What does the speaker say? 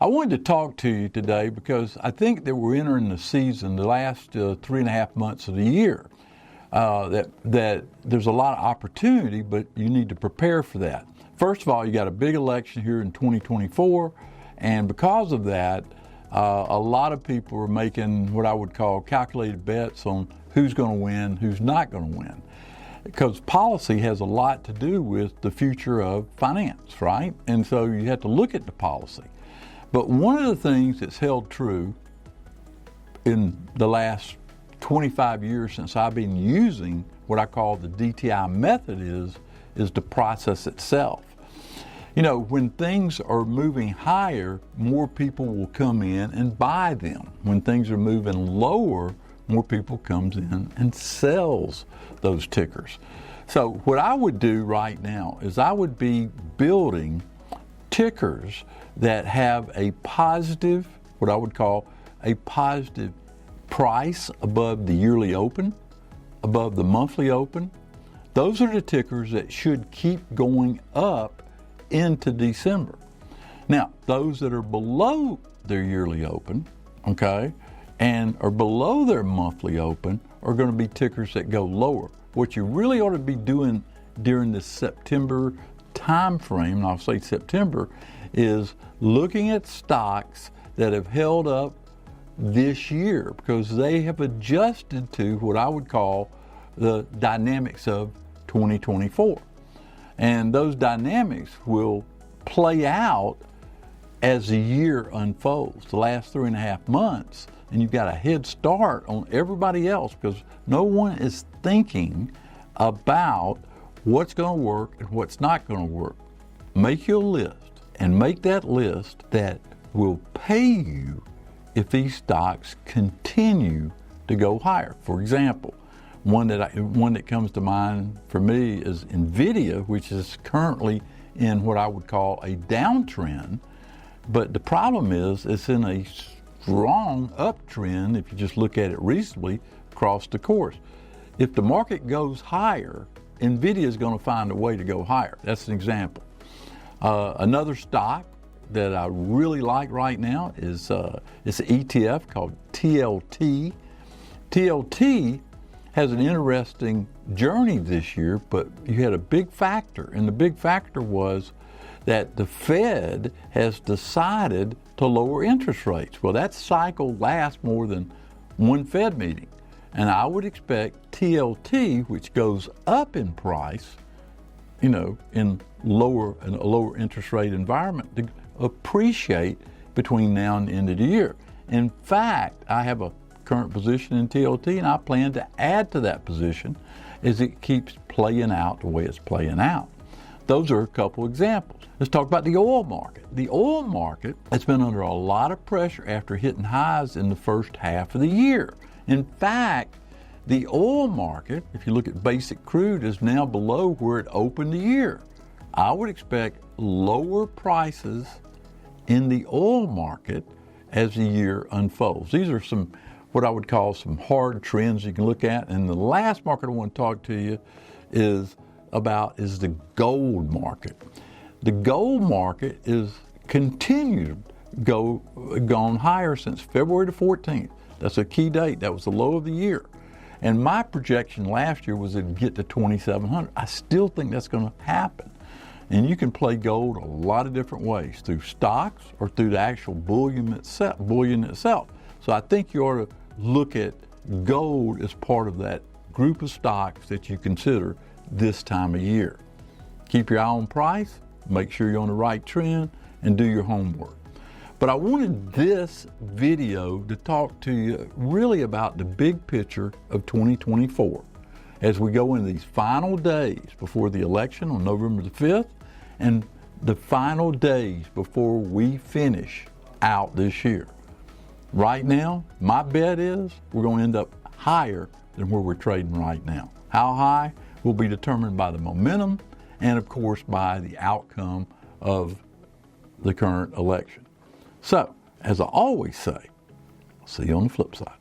I wanted to talk to you today because I think that we're entering the season, the last 3.5 months of the year, that there's a lot of opportunity, but you need to prepare for that. First of all, you got a big election here in 2024, and because of that, a lot of people are making what I would call calculated bets on who's going to win, who's not going to win. Because policy has a lot to do with the future of finance, right? And so you have to look at the policy. But one of the things that's held true in the last 25 years since I've been using what I call the DTI method is the process itself. You know, when things are moving higher, more people will come in and buy them. When things are moving lower, more people comes in and sells those tickers. So what I would do right now is I would be building tickers that have a positive, what I would call a positive price above the yearly open, above the monthly open. Those are the tickers that should keep going up into December. Now, those that are below their yearly open, okay, and are below their monthly open are going to be tickers that go lower. What you really ought to be doing during the September time frame, and I'll say September, is looking at stocks that have held up this year because they have adjusted to what I would call the dynamics of 2024. And those dynamics will play out as the year unfolds, the last 3.5 months, and you've got a head start on everybody else because no one is thinking about what's going to work and what's not going to work. Make your list and make that list that will pay you if these stocks continue to go higher. For example, one that comes to mind for me is NVIDIA, which is currently in what I would call a downtrend, but the problem is it's in a strong uptrend if you just look at it reasonably across the course. If the market goes higher, NVIDIA is going to find a way to go higher. That's an example. Another stock that I really like right now is it's an ETF called TLT. TLT has an interesting journey this year, but you had a big factor, and the big factor was that the Fed has decided to lower interest rates. Well, that cycle lasts more than one Fed meeting, and I would expect TLT, which goes up in price, you know, in a lower interest rate environment, to appreciate between now and the end of the year. In fact, I have a current position in TLT, and I plan to add to that position as it keeps playing out the way it's playing out. Those are a couple examples. Let's talk about the oil market. The oil market has been under a lot of pressure after hitting highs in the first half of the year. In fact, the oil market, if you look at basic crude, is now below where it opened the year. I would expect lower prices in the oil market as the year unfolds. These are some, what I would call some hard trends you can look at. And the last market I want to talk to you is the gold market. The gold market is continued gone higher since February the 14th. That's a key date. That was the low of the year. And my projection last year was it'd get to 2,700. I still think that's going to happen. And you can play gold a lot of different ways, through stocks or through the actual bullion itself. So I think you ought to look at gold as part of that group of stocks that you consider this time of year. Keep your eye on price, make sure you're on the right trend, and do your homework. But I wanted this video to talk to you really about the big picture of 2024 as we go into these final days before the election on November the 5th and the final days before we finish out this year. Right now, my bet is we're going to end up higher than where we're trading right now. How high will be determined by the momentum and, of course, by the outcome of the current election. So, as I always say, I'll see you on the flip side.